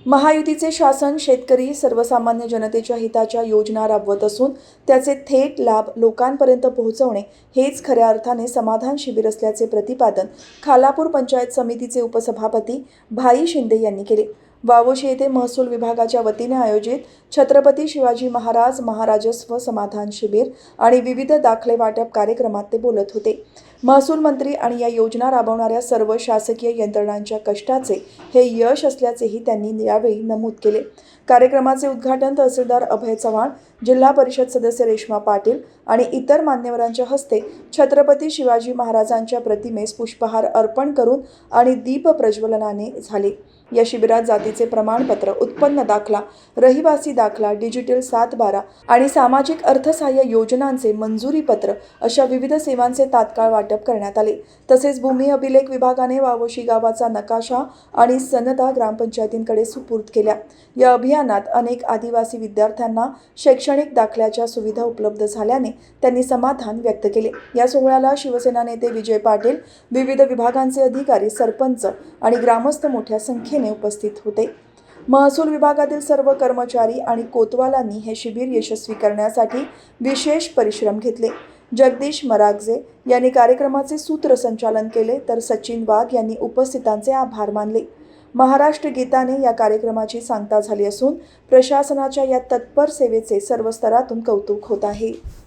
महायुतीचे शासन शेतकरी सर्वसामान्य जनतेच्या हिताच्या योजना राबवत असून त्याचे थेट लाभ लोकांपर्यंत पोहोचवणे हेच खऱ्या अर्थाने समाधान शिबिर असल्याचे प्रतिपादन खालापूर पंचायत समितीचे उपसभापती भाई शिंदे यांनी केले। वावोशी येथे महसूल विभागाच्या वतीने आयोजित छत्रपती शिवाजी महाराज महाराजस्व समाधान शिबिर आणि विविध दाखले वाटप कार्यक्रमात ते बोलत होते। महसूल मंत्री आणि या योजना राबवणाऱ्या सर्व शासकीय यंत्रणांच्या कष्टाचे हे यश असल्याचेही त्यांनी यावेळी नमूद केले। कार्यक्रमाचे उद्घाटन तहसीलदार अभय चव्हाण, जिल्हा परिषद सदस्य रेश्मा पाटील आणि इतर मान्यवरांच्या हस्ते छत्रपती शिवाजी महाराजांच्या प्रतिमेस पुष्पहार अर्पण करून आणि दीप प्रज्वलनाने झाले। या शिबिरात जातीचे प्रमाणपत्र, उत्पन्न दाखला, रहिवासी दाखला, डिजिटल 7/12 आणि सामाजिक अर्थसहाय्य योजनांचे मंजुरी पत्र अशा विविध सेवांचे तात्काळ वाटप करण्यात आले। तसेच भूमी अभिलेख विभागाने वावोशी गावाचा नकाशा आणि सनदा ग्रामपंचायतींकडे सुपूर्द केल्या। या अभियानात अनेक आदिवासी विद्यार्थ्यांना शैक्षणिक दाखल्याच्या सुविधा उपलब्ध झाल्याने त्यांनी समाधान व्यक्त केले। या सोहळ्याला शिवसेना नेते विजय पाटील, विविध विभागांचे अधिकारी, सरपंच आणि ग्रामस्थ मोठ्या संख्येने उपस्थित होते। महसूल विभागातील सर्व कर्मचारी आणि कोतवालांनी हे शिबिर यशस्वी करण्यासाठी विशेष परिश्रम घेतले। जगदीश मरागजे यांनी कार्यक्रमाचे सूत्रसंचालन केले, तर सचिन वाघ यांनी उपस्थितांचे आभार मानले। महाराष्ट्र गीताने या कार्यक्रमाची सांगता झाली असून प्रशासनाच्या या तत्पर सेवेचे सर्व स्तरातून कौतुक होत आहे।